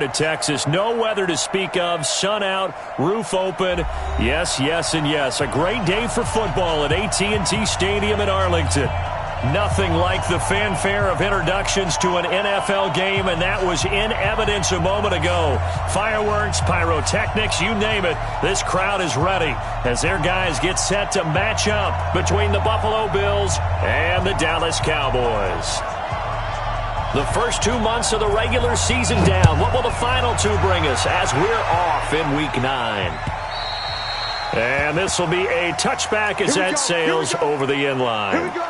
to Texas. No weather to speak of. Sun out, roof open. Yes, yes, and yes. A great day for football at AT&T Stadium in Arlington. Nothing like the fanfare of introductions to an NFL game, and that was in evidence a moment ago. Fireworks, pyrotechnics, you name it. This crowd is ready as their guys get set to match up between the Buffalo Bills and the Dallas Cowboys. The first 2 months of the regular season down. What will the final two bring us as we're off in Week 9? And this will be a touchback as that sails over the end line. Here we go.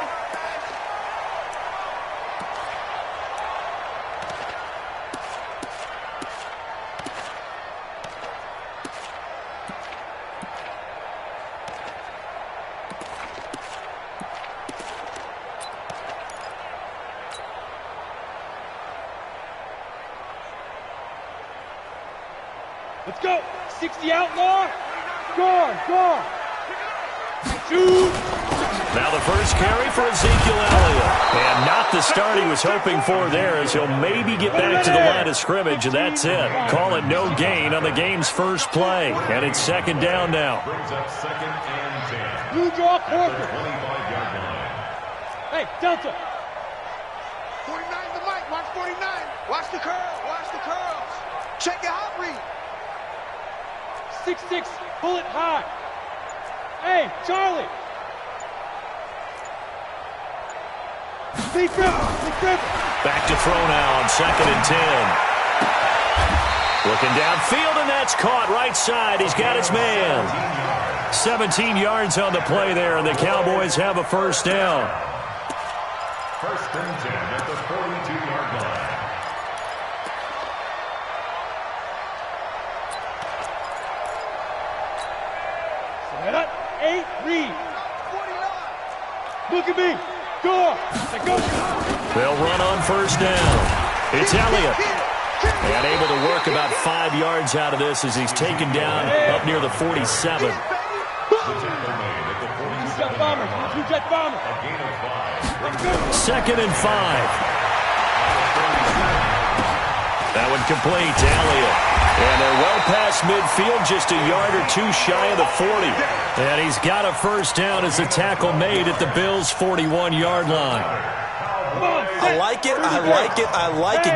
Let's go. 60 outlaw. Score. Shoot. Now the first carry for Ezekiel Elliott. And not the start he was hoping for there, as he'll maybe get back to the line of scrimmage, and that's it. Call it no gain on the game's first play. And it's second down now. Blue draw corker. Hey, Delta. 49 the mic. Watch 49. Watch the curls. Check your hot read. 6-6, pull it high. Hey, Charlie. Big Griffin. Back to throw now on 2nd and 10. Looking downfield, and that's caught right side. He's got his man. 17 yards on the play there, and the Cowboys have a first down. First and 10 at the 42-yard line. Set up. 8, read. Look at me. Go. They'll run on first down. It's Elliott. And able to work about 5 yards out of this as he's taken down up near the 47. Two-jet bomber. Second and 5. That one complete to Elliott. And they're well past midfield, just a yard or two shy of the 40. And he's got a first down as the tackle made at the Bills' 41-yard line. I like it.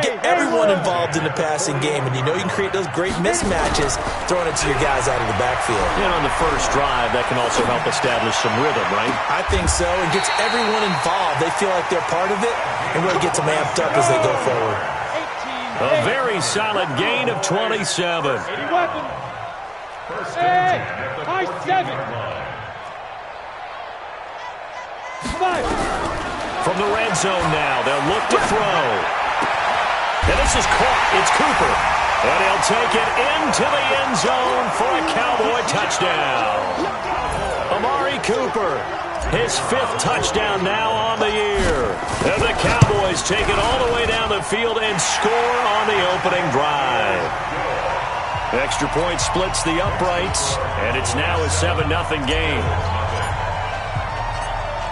Get everyone involved in the passing game, and you know you can create those great mismatches throwing it to your guys out of the backfield. And on the first drive, that can also help establish some rhythm, right? I think so. It gets everyone involved. They feel like they're part of it, and really gets them amped up as they go forward. A very solid gain of 27. Hey, high 7. 5. From the red zone now, they'll look to throw. And this is caught. It's Cooper. And he'll take it into the end zone for a Cowboy touchdown. Amari Cooper, his 5th touchdown now on the year. And the Cowboys take it all the way down the field and score on the opening drive. Extra point splits the uprights, and it's now a 7-0 game.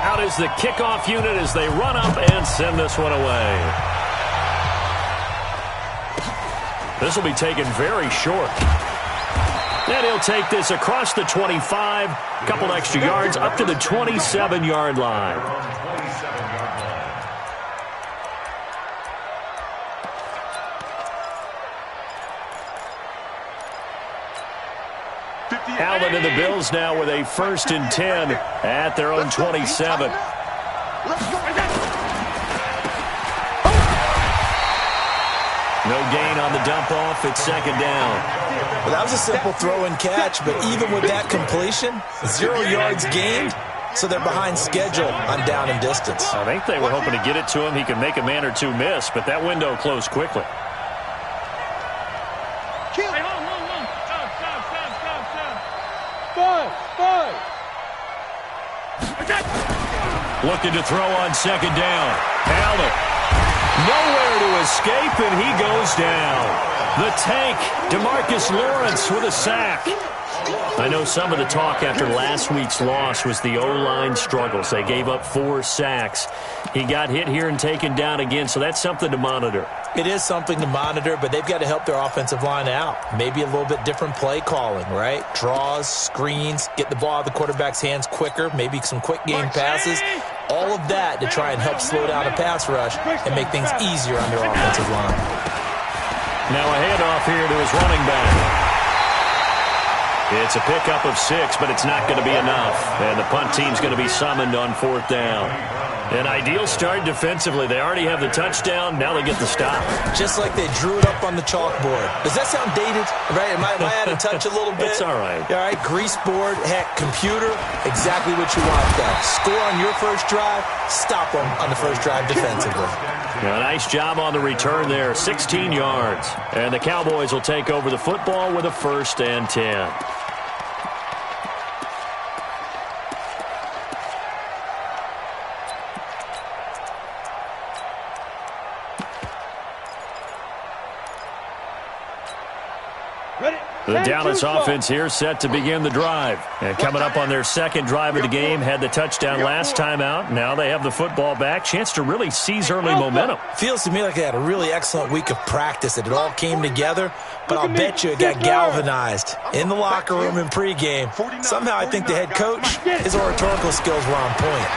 Out is the kickoff unit as they run up and send this one away. This will be taken very short. And he'll take this across the 25, a couple extra yards, up to the 27-yard line. Allen and the Bills now with a 1st and 10 at their own 27. No gain on the dump off. It's second down. Well, that was a simple throw and catch, but even with that completion, 0 yards gained, so they're behind schedule on down and distance. I think they were hoping to get it to him. He could make a man or two miss, but that window closed quickly. Looking to throw on second down. Allen. Nowhere to escape, and he goes down. The tank, DeMarcus Lawrence with a sack. I know some of the talk after last week's loss was the O-line struggles. They gave up 4 sacks. He got hit here and taken down again, so that's something to monitor. It is something to monitor, but they've got to help their offensive line out. Maybe a little bit different play calling, right? Draws, screens, get the ball out of the quarterback's hands quicker, maybe some quick game passes. All of that to try and help slow down a pass rush and make things easier on their offensive line. Now a handoff here to his running back. It's a pickup of 6, but it's not going to be enough. And the punt team's going to be summoned on 4th down. An ideal start defensively. They already have the touchdown. Now they get the stop. Just like they drew it up on the chalkboard. Does that sound dated? Right? Am I out of touch a little bit? It's all right. All right, grease board, heck, computer, exactly what you want though. Score on your first drive, stop them on the first drive defensively. Now, nice job on the return there, 16 yards. And the Cowboys will take over the football with a 1st and 10. The Dallas offense here set to begin the drive. And coming up on their second drive of the game, had the touchdown last time out. Now they have the football back. Chance to really seize early momentum. Feels to me like they had a really excellent week of practice, that it all came together. But I'll bet you it got galvanized in the locker room in pregame. Somehow I think the head coach, his oratorical skills were on point.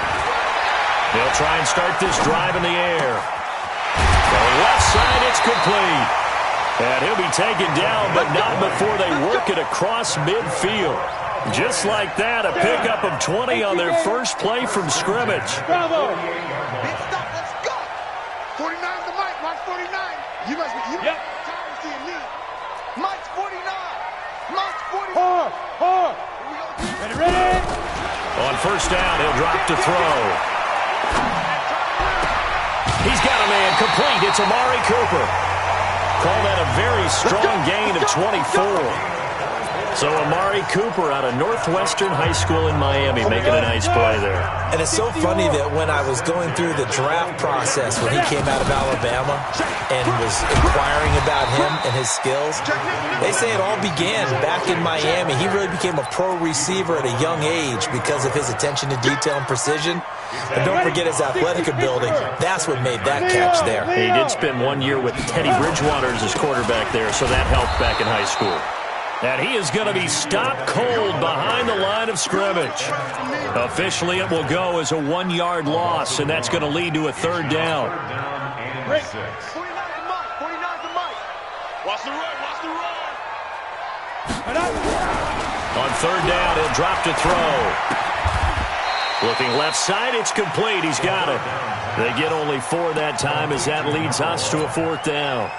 They'll try and start this drive in the air. The left side, it's complete. And he'll be taken down, but not before they work it across midfield. Just like that, a pickup of 20 on their first play from scrimmage. Bravo. Big stop, let's go. 49 to Mike, Mike 49. You must be, Yep. tired of seeing me. Mike's 49. Mike's 49. Hard. Ready. On 1st down, he'll drop to throw. He's got a man complete. It's Amari Cooper. Call that a very strong gain of 24. So Amari Cooper out of Northwestern High School in Miami making a nice play there. And it's so funny that when I was going through the draft process when he came out of Alabama and was inquiring about him and his skills, they say it all began back in Miami. He really became a pro receiver at a young age because of his attention to detail and precision. And don't forget his athletic ability. That's what made that catch there. He did spend 1 year with Teddy Bridgewater as his quarterback there, so that helped back in high school. And he is going to be stopped cold behind the line of scrimmage. Officially, it will go as a 1-yard loss, and that's going to lead to a 3rd down. 49 to Mike, 49 to Mike. Watch the run, watch the run. On 3rd down, he'll drop to throw. Looking left side, it's complete. He's got it. They get only 4 that time as that leads us to a 4th down.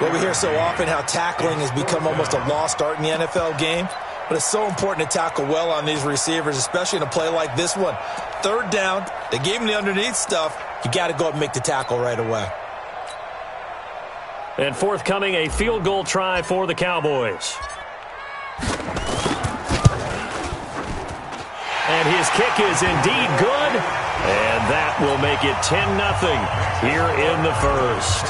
Well, we hear so often how tackling has become almost a lost art in the NFL game. But it's so important to tackle well on these receivers, especially in a play like this one. 3rd down, they gave him the underneath stuff. You got to go up and make the tackle right away. And forthcoming, a field goal try for the Cowboys. And his kick is indeed good. And that will make it 10-0 here in the first.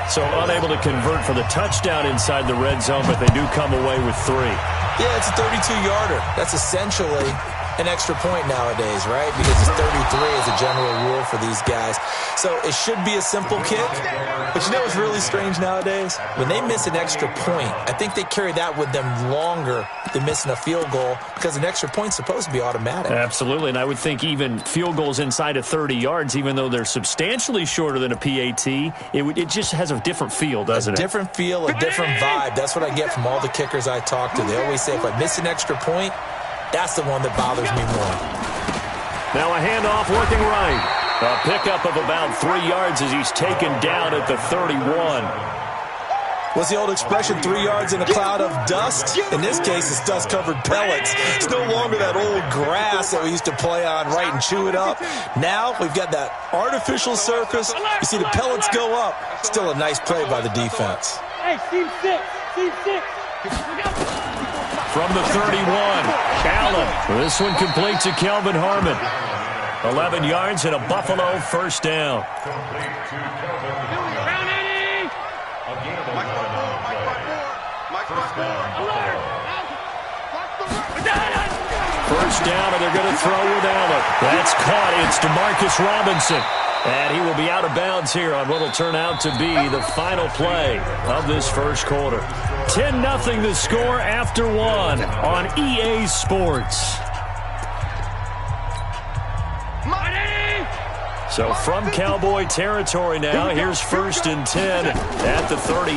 So unable to convert for the touchdown inside the red zone, but they do come away with 3. Yeah, it's a 32-yarder. That's essentially an extra point nowadays, right? Because it's 33 as a general rule for these guys. So it should be a simple kick. But you know what's really strange nowadays? When they miss an extra point, I think they carry that with them longer than missing a field goal because an extra point's supposed to be automatic. Absolutely, and I would think even field goals inside of 30 yards, even though they're substantially shorter than a PAT, it just has a different feel, doesn't it? A different feel, a different vibe. That's what I get from all the kickers I talk to. They always say if I miss an extra point, that's the one that bothers me more. Now a handoff working right. A pickup of about 3 yards as he's taken down at the 31. What's the old expression, 3 yards in a cloud of dust? In this case, it's dust-covered pellets. It's no longer that old grass that we used to play on, right, and chew it up. Now we've got that artificial surface. You see the pellets go up. Still a nice play by the defense. Hey, team 6. Team 6. From the 31, Allen. This one complete to Kelvin Harmon. 11 yards and a Buffalo 1st down. First down, and they're going to throw with Allen. That's caught. It's Demarcus Robinson. And he will be out of bounds here on what will turn out to be the final play of this first quarter. 10-0 the score after one on EA Sports. So from Cowboy territory now, here's 1st and 10 at the 38.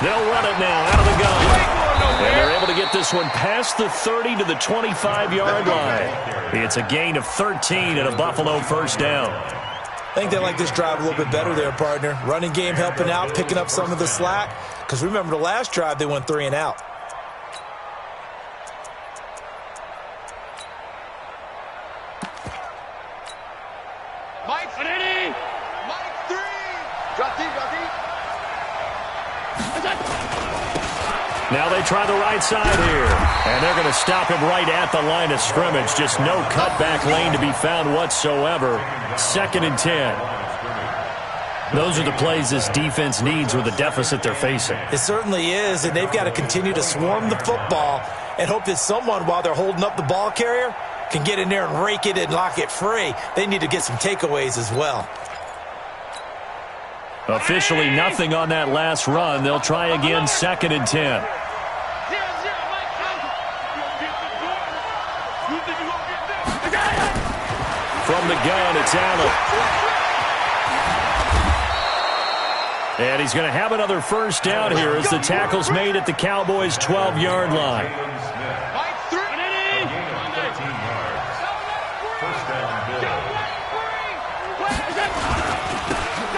They'll run it now out of the gun. And they're able to get this one past the 30 to the 25-yard line. It's a gain of 13 and a Buffalo first down. I think they like this drive a little bit better there, partner. Running game helping out, picking up some of the slack. Because remember the last drive, they went 3 and out. Mike 3. Drop deep, drop deep. Now they try the right side here. And they're going to stop him right at the line of scrimmage. Just no cutback lane to be found whatsoever. 2nd and 10. Those are the plays this defense needs with the deficit they're facing. It certainly is, and they've got to continue to swarm the football and hope that someone, while they're holding up the ball carrier, can get in there and rake it and lock it free. They need to get some takeaways as well. Officially nothing on that last run. They'll try again 2nd and 10. From the gun, it's Allen. And he's going to have another first down here as the tackle's made at the Cowboys' 12-yard line.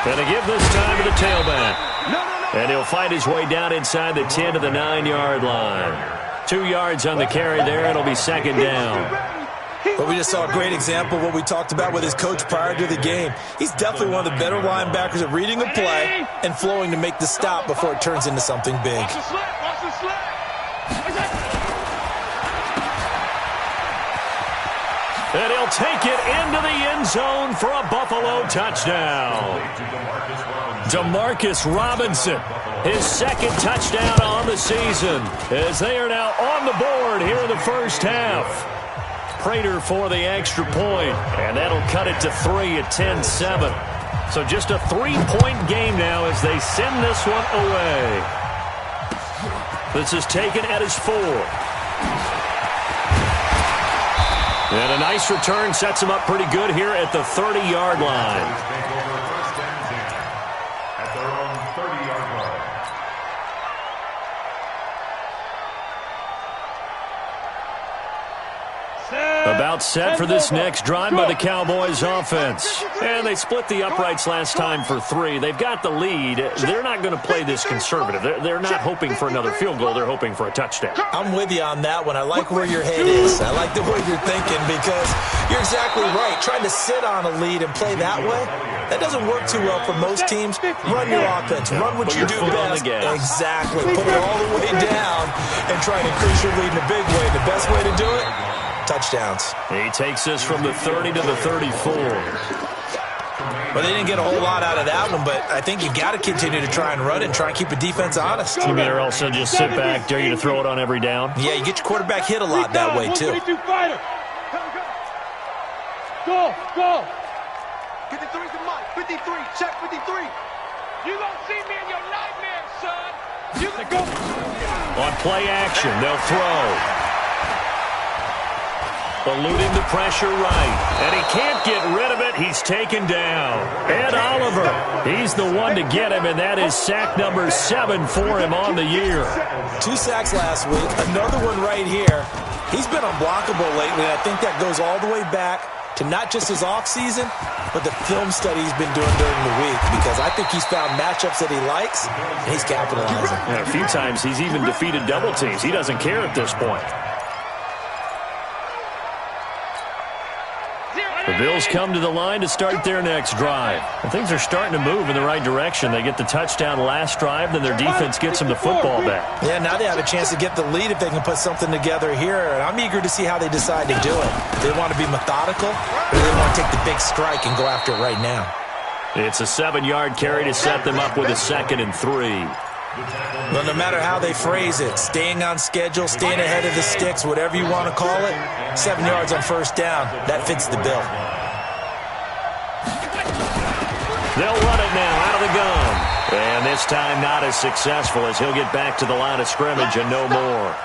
Going to give this time to the tailback. And he'll find his way down inside the 10 to the 9-yard line. 2 yards on the carry there. It'll be 2nd down. But we just saw a great example of what we talked about with his coach prior to the game. He's definitely one of the better linebackers at reading a play and flowing to make the stop before it turns into something big. And he'll take it into the end zone for a Buffalo touchdown. Demarcus Robinson, his 2nd touchdown on the season, as they are now on the board here in the first half. Prater for the extra point, and that'll cut it to 3 at 10-7. So just a 3-point game now as they send this one away. This is taken at his 4. And a nice return sets him up pretty good here at the 30-yard line. About set for this next drive by the Cowboys offense. And they split the uprights last time for 3. They've got the lead. They're not going to play this conservative. They're not hoping for another field goal. They're hoping for a touchdown. I'm with you on that one. I like where your head is. I like the way you're thinking because you're exactly right. Trying to sit on a lead and play that way, that doesn't work too well for most teams. Run your offense. Run what you do best. Exactly. Put it all the way down and try to increase your lead in a big way. The best way to do it, touchdowns. He takes this from the 30 to the 34. Well, they didn't get a whole lot out of that one, but I think you got to continue to try and run it and try and keep the defense honest. You mean or also just sit back, dare you to throw it on every down? Yeah, you get your quarterback hit a lot that way, too. Go. 53's the mic. 53. Check 53. You gonna see me in your nightmares, son. You gonna go. On play action, they'll throw. Eluding the pressure right. And he can't get rid of it. He's taken down. Ed Oliver, he's the one to get him, and that is sack number 7 for him on the year. 2 sacks last week, another one right here. He's been unblockable lately, and I think that goes all the way back to not just his offseason, but the film study he's been doing during the week, because I think he's found matchups that he likes, and he's capitalizing. And a few times he's even defeated double teams. He doesn't care at this point. The Bills come to the line to start their next drive. And things are starting to move in the right direction. They get the touchdown last drive, then their defense gets them the football back. Yeah, now they have a chance to get the lead if they can put something together here. And I'm eager to see how they decide to do it. They want to be methodical, or they want to take the big strike and go after it right now. It's a 7-yard carry to set them up with a 2nd and 3. Well, no matter how they phrase it, staying on schedule, staying ahead of the sticks, whatever you want to call it, 7 yards on first down, that fits the bill. They'll run it now out of the gun. And this time not as successful as he'll get back to the line of scrimmage and no more.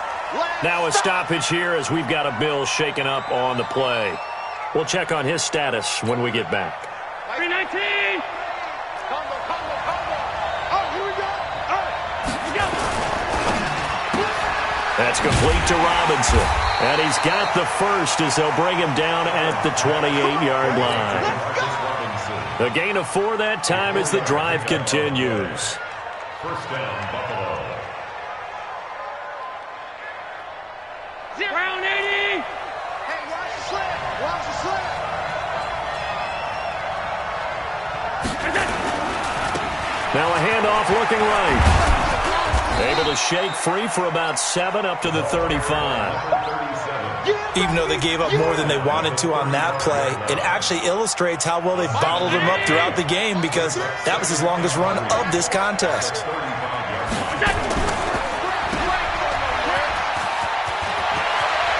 Now a stoppage here as we've got a Bill shaken up on the play. We'll check on his status when we get back. 319. Combo. Oh, here we go. That's complete to Robinson. And he's got the first as they'll bring him down at the 28-yard line. A gain of 4 that time as the drive continues. First down, Buffalo. Brown 80. Hey, watch the slant. Watch the slant. Now a handoff looking right. Able to shake free for about 7 up to the 35. Even though they gave up more than they wanted to on that play, it actually illustrates how well they bottled him up throughout the game because that was his longest run of this contest.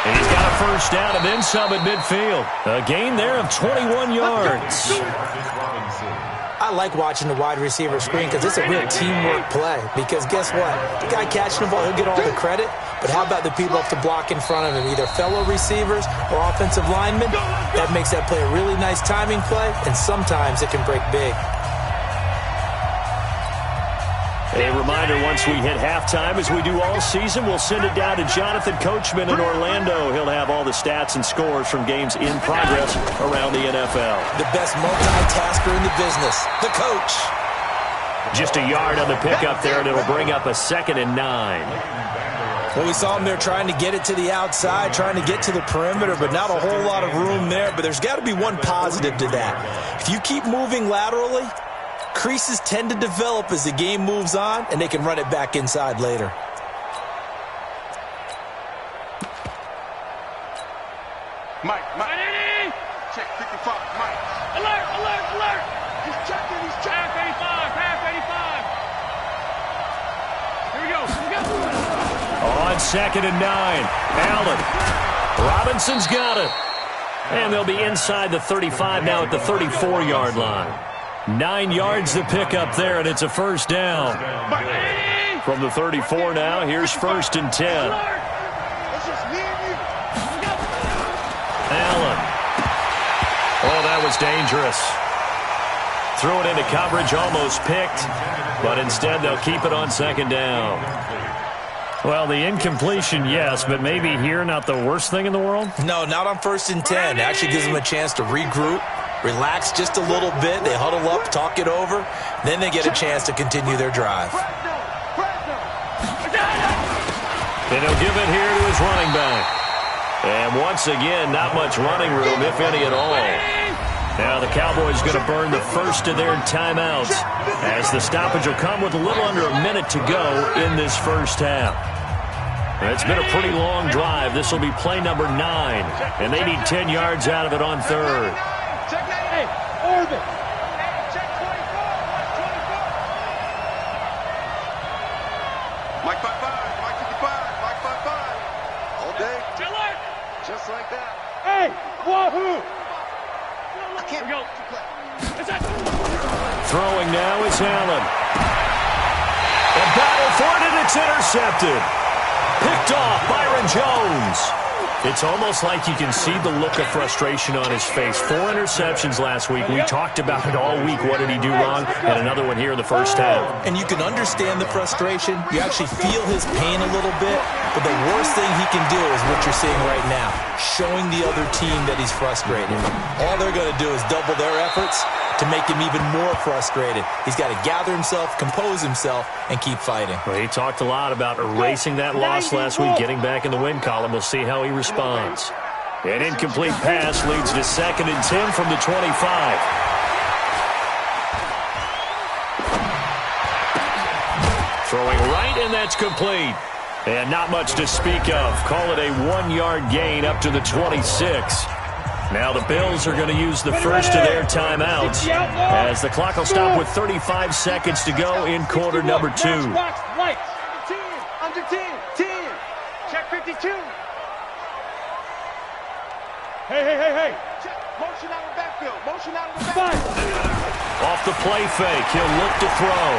And he's got a first down and then some at midfield. A gain there of 21 yards. I like watching the wide receiver screen because it's a real teamwork play. Because guess what? The guy catching the ball, he'll get all the credit. But how about the people up to block in front of him, either fellow receivers or offensive linemen? That makes that play a really nice timing play, and sometimes it can break big. A reminder, once we hit halftime, as we do all season, we'll send it down to Jonathan Coachman in Orlando. He'll have all the stats and scores from games in progress around the NFL. The best multitasker in the business, the coach. Just a yard on the pickup there, and it'll bring up a 2nd and 9. Well, we saw him there trying to get it to the outside, trying to get to the perimeter, but not a whole lot of room there. But there's got to be one positive to that. If you keep moving laterally, creases tend to develop as the game moves on, and they can run it back inside later. Mike. Check 55, Mike. Alert. He's checking. Half 85. Here we go. On 2nd and 9, Allen. Robinson's got it. And they'll be inside the 35 now at the 34-yard line. 9 yards to pick up there, and it's a first down. From the 34 now, here's 1st and 10. Allen. Oh, that was dangerous. Threw it into coverage, almost picked, but instead they'll keep it on 2nd down. Well, the incompletion, yes, but maybe here not the worst thing in the world? No, not on 1st and 10. It actually gives them a chance to regroup, relax just a little bit. They huddle up, talk it over. Then they get a chance to continue their drive. And he'll give it here to his running back. And once again, not much running room, if any at all. Now the Cowboys going to burn the first of their timeouts as the stoppage will come with a little under a minute to go in this first half. It's been a pretty long drive. This will be play number 9, and they need 10 yards out of it on 3rd. Hey, orbit. Check 24. Mike 55, Mike 55, Mike 55. All day. Just like that. Hey, wahoo. I can't go. Throwing now is Allen. A battle for it, and it's intercepted. Picked off Byron Jones. It's almost like you can see the look of frustration on his face. 4 interceptions last week. We talked about it all week. What did he do wrong? And another one here in the first half. And you can understand the frustration. You actually feel his pain a little bit. But the worst thing he can do is what you're seeing right now, showing the other team that he's frustrated. All they're going to do is double their efforts to make him even more frustrated. He's got to gather himself, compose himself, and keep fighting. Well, he talked a lot about erasing that loss last week, getting back in the win column. We'll see how he responds. An incomplete pass leads to 2nd and 10 from the 25. Throwing right, and that's complete. And not much to speak of. Call it a 1-yard gain up to the 26. Now the Bills are going to use the first of their timeouts as the clock will stop with 35 seconds to go in quarter number 2. Lights. 10, under 10. Check 52. Hey. Check Motion out of the backfield. Motion out of the backfield. Off the play fake, he'll look to throw.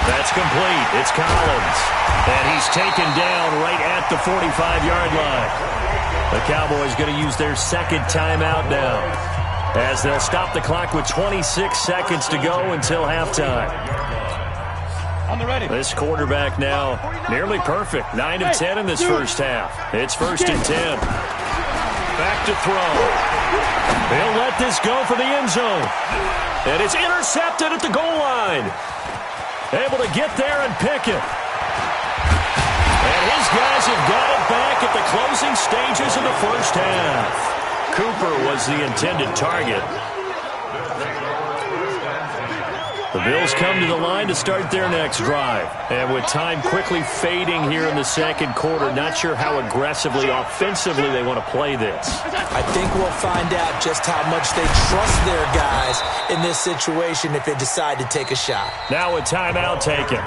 That's complete. It's Collins. And he's taken down right at the 45-yard line. The Cowboys going to use their second timeout now, as they'll stop the clock with 26 seconds to go until halftime. On the ready. This quarterback now nearly perfect. 9 of 10 in this first half. It's 1st and 10. Back to throw. They'll let this go for the end zone. And it's intercepted at the goal line. Able to get there and pick it. And his guys have got it back at the closing stages of the first half. Cooper was the intended target. The Bills come to the line to start their next drive. And with time quickly fading here in the second quarter, not sure how aggressively, offensively they want to play this. I think we'll find out just how much they trust their guys in this situation if they decide to take a shot. Now a timeout taken.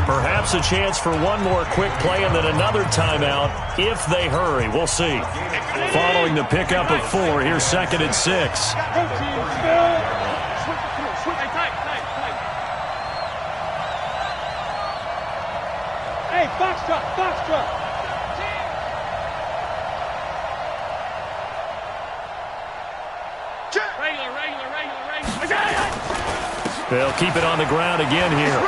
Perhaps a chance for one more quick play and then another timeout if they hurry. We'll see. Following the pickup of 4, here's 2nd and 6. Hey, box truck. Regular. They'll keep it on the ground again here.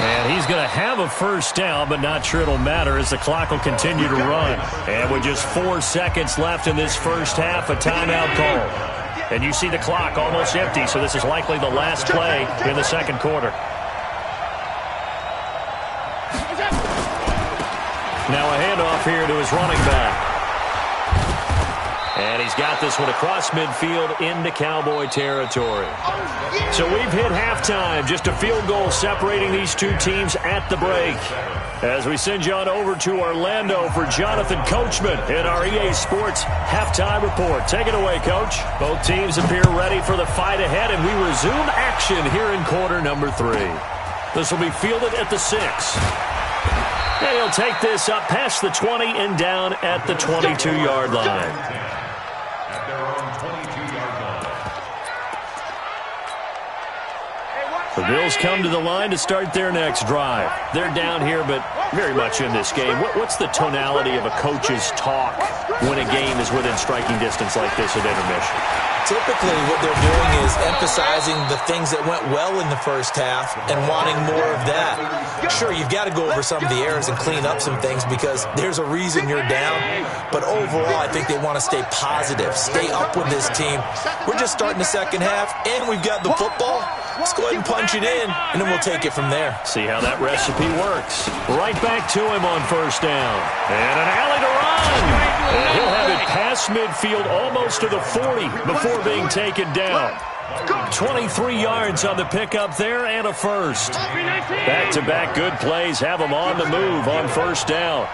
And he's going to have a first down, but not sure it'll matter as the clock will continue to run. And with just 4 seconds left in this first half, a timeout call. And you see the clock almost empty, so this is likely the last play in the second quarter. Now a handoff here to his running back. And he's got this one across midfield into Cowboy territory. So we've hit halftime. Just a field goal separating these two teams at the break. As we send you on over to Orlando for Jonathan Coachman in our EA Sports Halftime Report. Take it away, Coach. Both teams appear ready for the fight ahead, and we resume action here in quarter number 3. This will be fielded at the 6. And he'll take this up past the 20 and down at the 22-yard line. The Bills come to the line to start their next drive. They're down here, but very much in this game. What's the tonality of a coach's talk when a game is within striking distance like this at intermission? Typically, what they're doing is emphasizing the things that went well in the first half and wanting more of that. Sure, you've got to go over some of the errors and clean up some things because there's a reason you're down. But overall, I think they want to stay positive, stay up with this team. We're just starting the second half, and we've got the football. Let's go ahead and punch it in, and then we'll take it from there. See how that recipe works. Right back to him on first down. And an alley to run. And he'll have it past midfield almost to the 40 before being taken down. 23 yards on the pickup there and a first. Back-to-back good plays have him on the move on first down.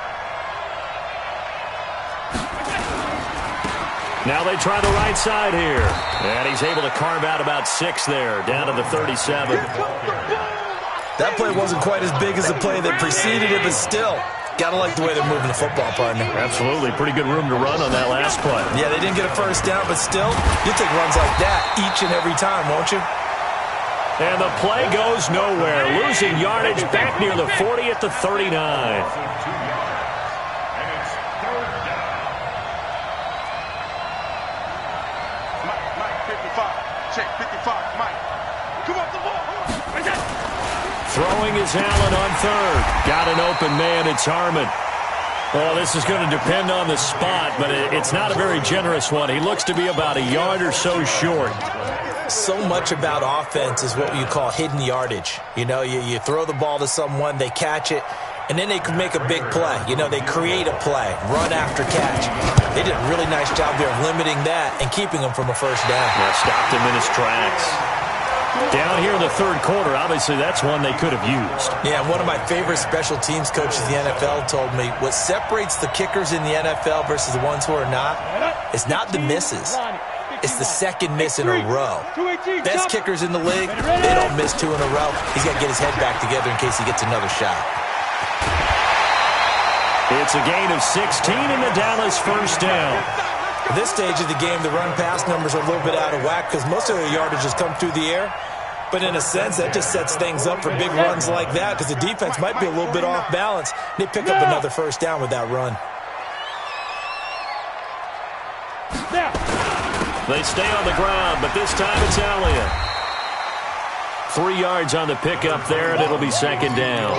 Now they try the right side here. And he's able to carve out about 6 there, down to the 37. That play wasn't quite as big as the play that preceded it, but still, got to like the way they're moving the football, partner. Absolutely. Pretty good room to run on that last play. Yeah, they didn't get a first down, but still, you take runs like that each and every time, won't you? And the play goes nowhere. Losing yardage back near the 40 at the 39. Throwing is Allen on third. Got an open man. It's Harmon. Well, this is going to depend on the spot, but it's not a very generous one. He looks to be about a yard or so short. So much about offense is what you call hidden yardage. You know, you throw the ball to someone, they catch it, and then they can make a big play. You know, they create a play, run after catch. They did a really nice job there of limiting that and keeping him from a first down. Yeah, stopped him in his tracks. Down here in the third quarter, obviously that's one they could have used. Yeah, one of my favorite special teams coaches in the NFL told me what separates the kickers in the NFL versus the ones who are not is not the misses. It's the second miss in a row. Best kickers in the league, they don't miss 2 in a row. He's got to get his head back together in case he gets another shot. It's a gain of 16 in the Dallas first down. At this stage of the game, the run-pass numbers are a little bit out of whack because most of their yardage has come through the air. But in a sense, that just sets things up for big runs like that because the defense might be a little bit off balance. They pick up another first down with that run. They stay on the ground, but this time it's Elliott. 3 yards on the pickup there, and it'll be second down.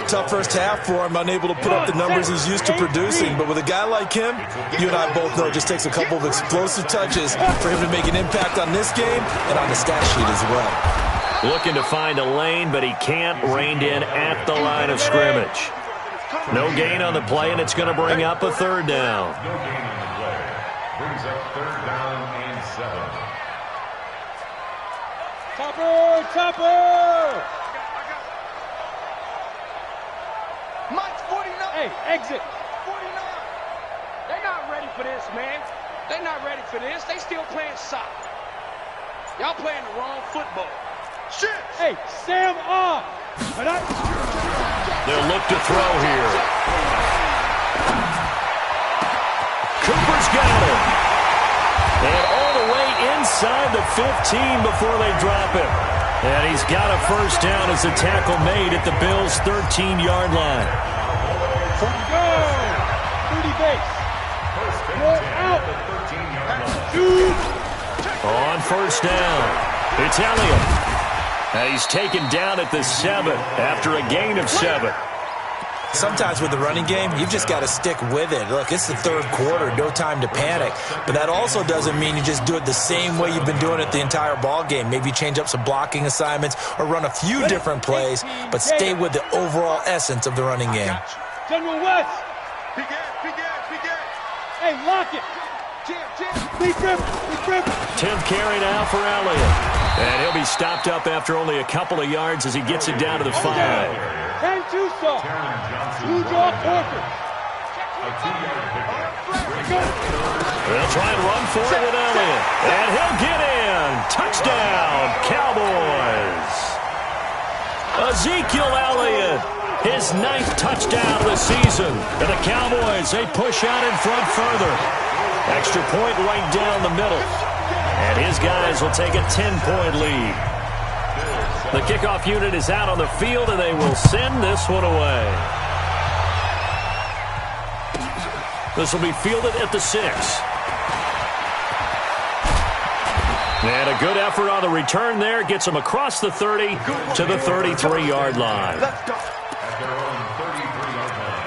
Tough first half for him, unable to put up the numbers he's used to producing. But with a guy like him, you and I both know it just takes a couple of explosive touches for him to make an impact on this game and on the stat sheet as well. Looking to find a lane, but he can't. Reined in at the line of scrimmage. No gain on the play, and it's going to bring up a third down. No gain on the play. Brings up third down and 7. Topper! Mike's 49. Hey, exit. 49. They're not ready for this, man. They're not ready for this. They still playing soccer. Y'all playing the wrong football. Shit. Hey, Sam off. They'll look to throw here. Cooper's got it. And all the way inside the 15 before they drop it. And he's got a first down as the tackle made at the Bills' 13-yard line. Go! 30 base. Roll out. 13-yard line. On first down, it's Elliott. And he's taken down at the 7 after a gain of 7. Sometimes with the running game, you've just got to stick with it. Look, it's the third quarter, no time to panic. But that also doesn't mean you just do it the same way you've been doing it the entire ball game. Maybe change up some blocking assignments or run a few different plays, but stay with the overall essence of the running game. General West. Hey, lock it. Big grip. 10th carry now for Elliott. And he'll be stopped up after only a couple of yards as he gets it down to the 5. 10 Tucson. Blue jaw Corker. A 2-yard pickup. They'll try and run for it with Elliott. And he'll get in. Touchdown, Cowboys. Ezekiel Elliott, his 9th touchdown of the season. And the Cowboys, they push out in front further. Extra point right down the middle. And his guys will take a 10-point lead. The kickoff unit is out on the field, and they will send this one away. This will be fielded at the 6. And a good effort on the return there. Gets them across the 30 to the 33-yard line. At their own 33-yard line.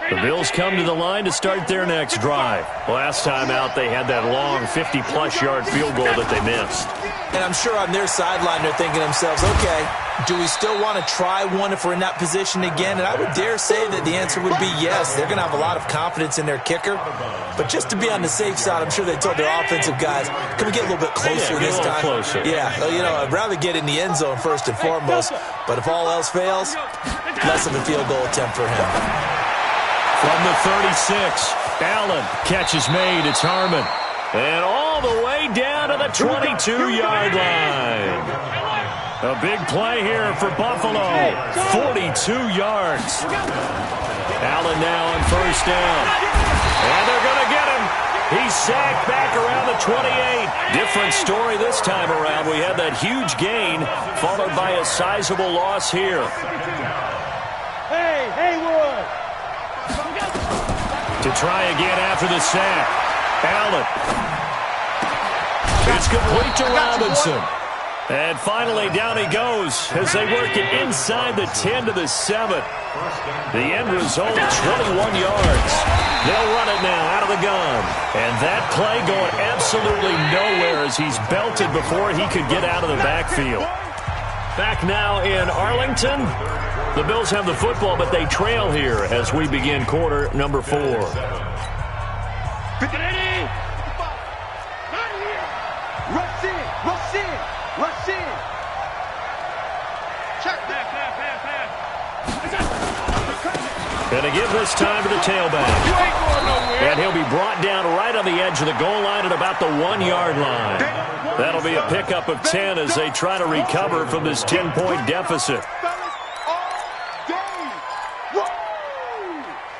The Bills come to the line to start their next drive. Last time out, they had that long 50-plus yard field goal that they missed. And I'm sure on their sideline they're thinking to themselves, okay, do we still want to try one if we're in that position again? And I would dare say that the answer would be yes. They're going to have a lot of confidence in their kicker. But just to be on the safe side, I'm sure they told their offensive guys, can we get a little bit closer this time? Closer. Yeah, you know, I'd rather get in the end zone first and foremost. But if all else fails, less of a field goal attempt for him. From the 36, Allen, catch is made. It's Harmon. And all the way down to the 22-yard line. A big play here for Buffalo. 42 yards. Allen now on first down. And they're going to get him. He's sacked back around the 28. Different story this time around. We had that huge gain followed by a sizable loss here. Hey, Haywood. To try again after the sack. Allen. It's complete to Robinson. And finally down he goes as they work it inside the 10 to the 7. The end result, 21 yards. They'll run it now out of the gun. And that play going absolutely nowhere as he's belted before he could get out of the backfield. Back now in Arlington. The Bills have the football, but they trail here as we begin quarter number 4. Rush in. Check. And to give this time to the tailback. And he'll be brought down right on the edge of the goal line at about the 1-yard line. That'll be a pickup of 10 as they try to recover from this 10-point deficit.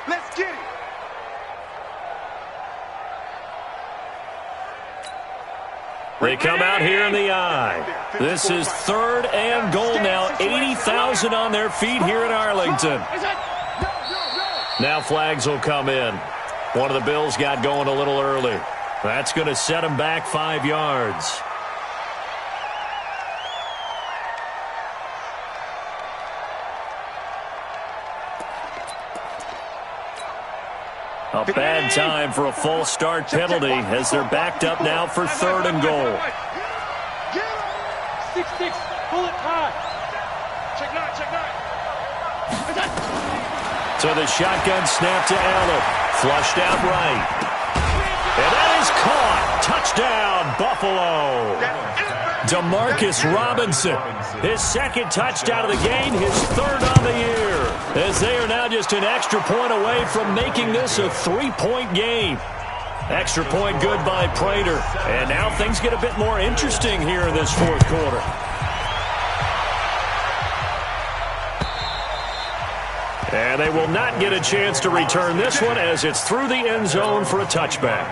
Let's get it. They come out here in the eye. This is 3rd and goal now. 80,000 on their feet here in Arlington. Now flags will come in. One of the Bills got going a little early. That's going to set them back 5 yards. A bad time for a false start penalty as they're backed up now for 3rd and goal. 6-6, pull it high. Check 9. So the shotgun snap to Allen. Flushed out right. And that is caught. Touchdown, Buffalo. Demarcus Robinson. His 2nd touchdown of the game, his 3rd on the year. As they are now just an extra point away from making this a 3-point game. Extra point good by Prater. And now things get a bit more interesting here in this 4th quarter. And they will not get a chance to return this one as it's through the end zone for a touchback.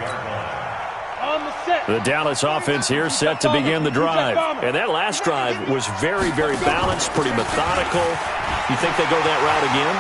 The Dallas offense here set to begin the drive. And that last drive was very, very balanced, pretty methodical. You think they go that route again?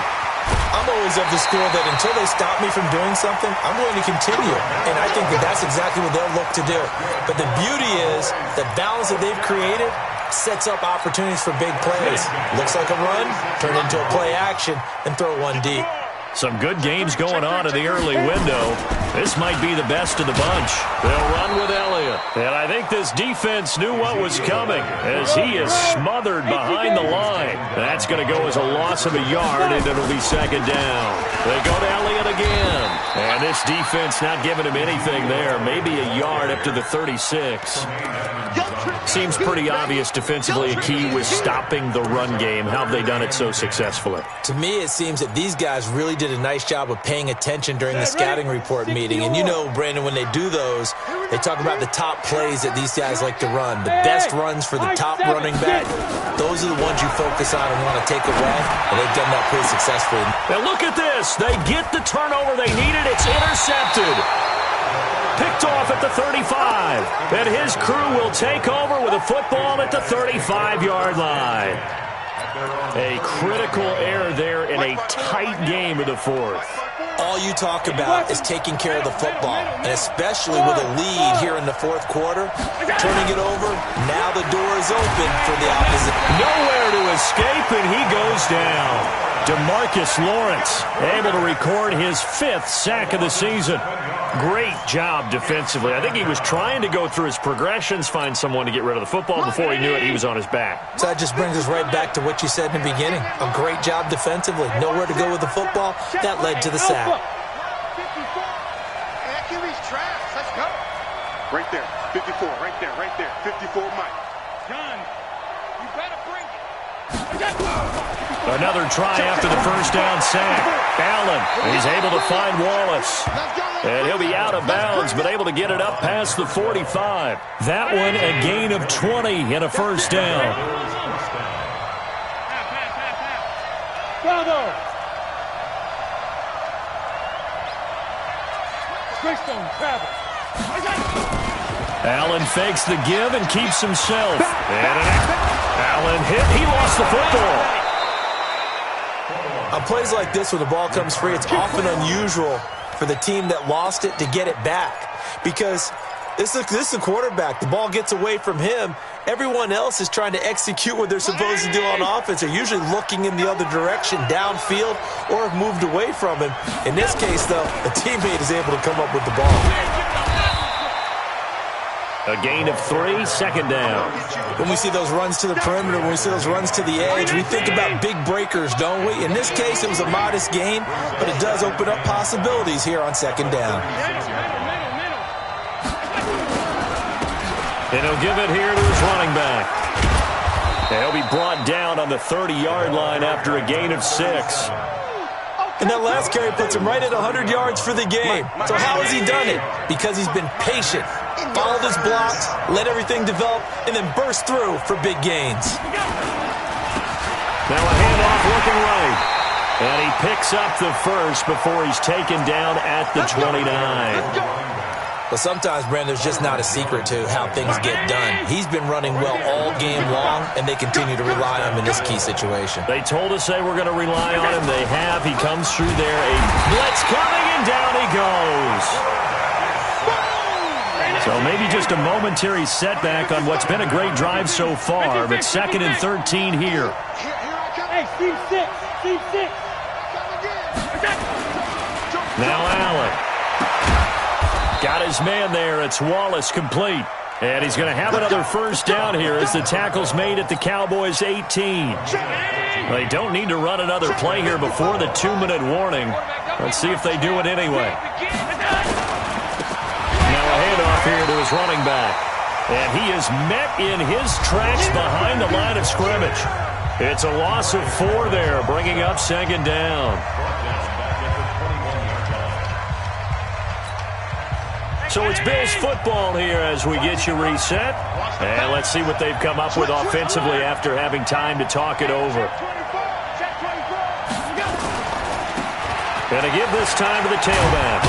I'm always of the school that until they stop me from doing something, I'm going to continue. And I think that that's exactly what they'll look to do. But the beauty is the balance that they've created sets up opportunities for big plays. Looks like a run, turn into a play action, and throw one deep. Some good games going on in the early window. This might be the best of the bunch. They'll run with Elliott. And I think this defense knew what was coming as he is smothered behind the line. That's going to go as a loss of a yard, and it'll be 2nd down. They go to Elliott again. And this defense not giving him anything there. Maybe a yard up to the 36. Seems pretty obvious defensively a key was stopping the run game. How have they done it so successfully? To me, it seems that these guys really did a nice job of paying attention during the scouting report meeting. And you know, Brandon, when they do those, they talk about the top plays that these guys like to run. The best runs for the top running back. Those are the ones you focus on and want to take away. And they've done that pretty successfully. Now look at this. They get the turnover they needed. It's intercepted. Picked off at the 35. And his crew will take over with a football at the 35-yard line. A critical error there in a tight game of the 4th. All you talk about is taking care of the football, and especially with a lead here in the 4th quarter, turning it over, now the door is open for the opposite. Nowhere to escape, and he goes down. DeMarcus Lawrence able to record his 5th sack of the season. Great job defensively. I think he was trying to go through his progressions, find someone to get rid of the football. Before he knew it, he was on his back. So that just brings us right back to what you said in the beginning. A great job defensively. Nowhere to go with the football. That led to the sack. Let's go. Right there. 54. Right there. 54, Mike. John, you better bring it. Another try after the 1st down sack. Allen, he's able to find Wallace. And he'll be out of bounds, but able to get it up past the 45. That one a gain of 20 and a 1st down. Bravo. Greystone, travel. Allen fakes the give and keeps himself. And Allen hit. He lost the football. On plays like this, when the ball comes free, it's often unusual for the team that lost it to get it back. Because this is a quarterback. The ball gets away from him. Everyone else is trying to execute what they're supposed to do on offense. They're usually looking in the other direction, downfield, or have moved away from him. In this case, though, a teammate is able to come up with the ball. A gain of 3, 2nd down. When we see those runs to the perimeter, when we see those runs to the edge, we think about big breakers, don't we? In this case, it was a modest gain, but it does open up possibilities here on 2nd down. And he'll give it here to his running back. And he'll be brought down on the 30-yard line after a gain of 6. And that last carry puts him right at 100 yards for the game. So how has he done it? Because he's been patient, followed his blocks, let everything develop, and then burst through for big gains. Now a handoff looking right. And he picks up the first before he's taken down at the 29. But sometimes, Brandon, there's just not a secret to how things get done. He's been running well all game long, and they continue to rely on him in this key situation. They told us they were going to rely on him. They have. He comes through there. A blitz coming, and down he goes. So maybe just a momentary setback on what's been a great drive so far, but 2nd and 13 here. Hey, Steve 6. Steve 6. Now Allen. Got his man there. It's Wallace complete. And he's going to have another first down here as the tackle's made at the Cowboys' 18. They don't need to run another play here before the 2-minute warning. Let's see if they do it anyway. Now a handoff here to his running back. And he is met in his tracks behind the line of scrimmage. It's a loss of 4 there, bringing up 2nd down. So it's Bills football here as we get you reset. And let's see what they've come up with offensively after having time to talk it over. Going to give this time to the tailback.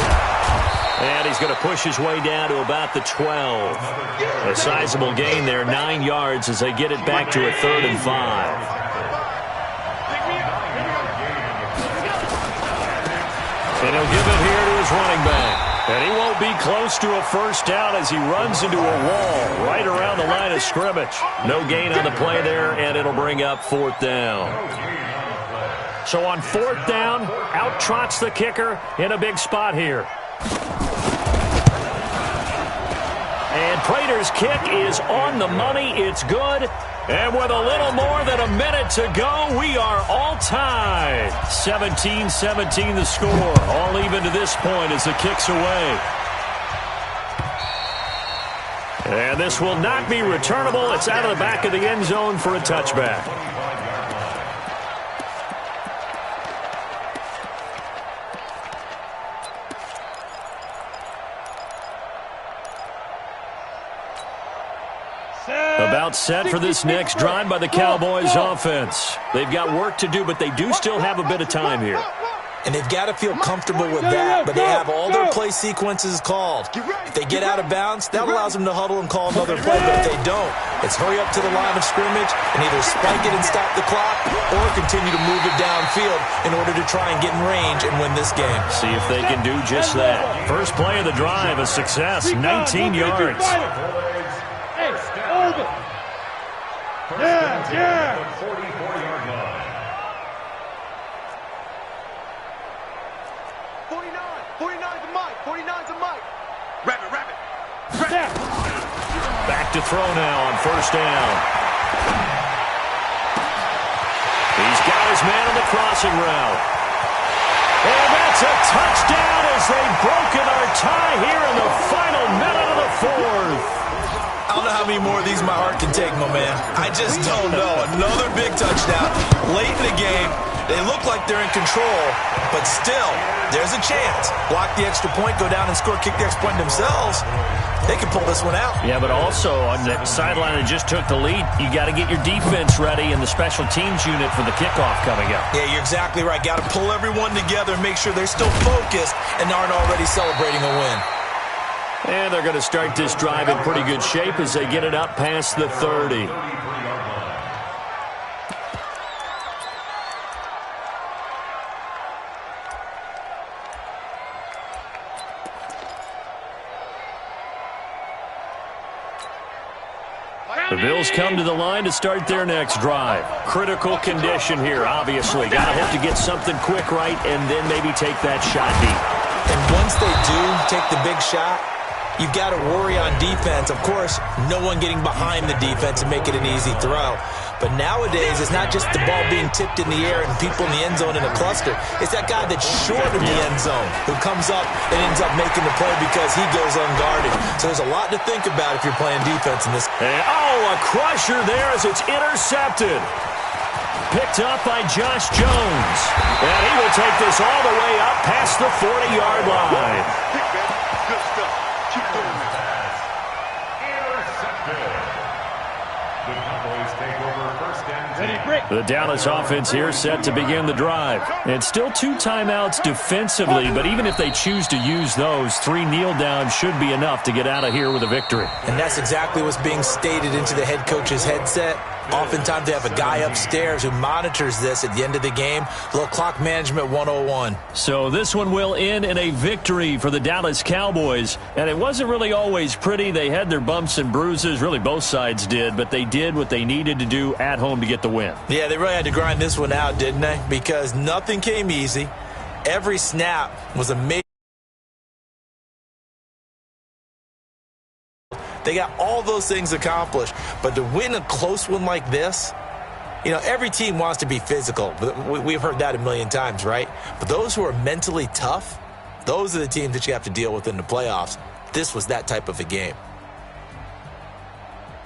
And he's going to push his way down to about the 12. A sizable gain there, 9 yards as they get it back to a 3rd and 5. And he'll give it here to his running back. And he won't be close to a first down as he runs into a wall right around the line of scrimmage. No gain on the play there, and it'll bring up 4th down. So on 4th down, out trots the kicker in a big spot here. And Prater's kick is on the money. It's good. And with a little more than a minute to go, we are all tied. 17-17 the score. All even to this point as the kick's away. And this will not be returnable. It's out of the back of the end zone for a touchback. About set for this next drive by the Cowboys offense. They've got work to do, but they do still have a bit of time here. And they've got to feel comfortable with that, but they have all their play sequences called. If they get out of bounds, that allows them to huddle and call another play, but if they don't, it's hurry up to the line of scrimmage and either spike it and stop the clock or continue to move it downfield in order to try and get in range and win this game. See if they can do just that. First play of the drive, a success, 19 yards. Yeah. 44-yard line. 49 to Mike. 49 to Mike. Rabbit. Back to throw now on first down. He's got his man on the crossing route. And that's a touchdown as they've broken our tie here in the final minute of the 4th. I don't know how many more of these my heart can take, my man. I just don't know. Another big touchdown late in the game. They look like they're in control, but still, there's a chance. Block the extra point, go down and score, kick the extra point themselves. They can pull this one out. Yeah, but also on the sideline that just took the lead, you got to get your defense ready and the special teams unit for the kickoff coming up. Yeah, you're exactly right. Got to pull everyone together and make sure they're still focused and aren't already celebrating a win. And they're going to start this drive in pretty good shape as they get it up past the 30. The Bills come to the line to start their next drive. Critical condition here, obviously. Got to hope to get something quick right and then maybe take that shot deep. And once they do take the big shot, you've got to worry on defense. Of course, no one getting behind the defense and make it an easy throw. But nowadays, it's not just the ball being tipped in the air and people in the end zone in a cluster. It's that guy that's short of the end zone who comes up and ends up making the play because he goes unguarded. So there's a lot to think about if you're playing defense in this. And, a crusher there as it's intercepted. Picked up by Josh Jones. And he will take this all the way up past the 40-yard line. Good stuff. Keep doing that. Intercepted. The Cowboys take over first and 10. The Dallas offense here set to begin the drive. And still 2 timeouts defensively, but even if they choose to use those, 3 kneel downs should be enough to get out of here with a victory. And that's exactly what's being stated into the head coach's headset. Oftentimes they have a guy upstairs who monitors this at the end of the game. A little clock management 101. So this one will end in a victory for the Dallas Cowboys. And it wasn't really always pretty. They had their bumps and bruises. Really, both sides did. But they did what they needed to do at home to get the win. Yeah, they really had to grind this one out, didn't they? Because nothing came easy. Every snap was a major. They got all those things accomplished. But to win a close one like this, you know, every team wants to be physical. We've heard that a million times, right? But those who are mentally tough, those are the teams that you have to deal with in the playoffs. This was that type of a game.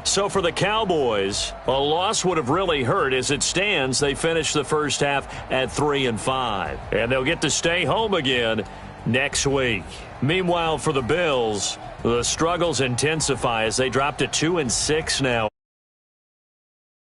So for the Cowboys, a loss would have really hurt. As it stands, they finished the first half at 3-5. And they'll get to stay home again next week. Meanwhile, for the Bills, the struggles intensify as they drop to 2-6 now.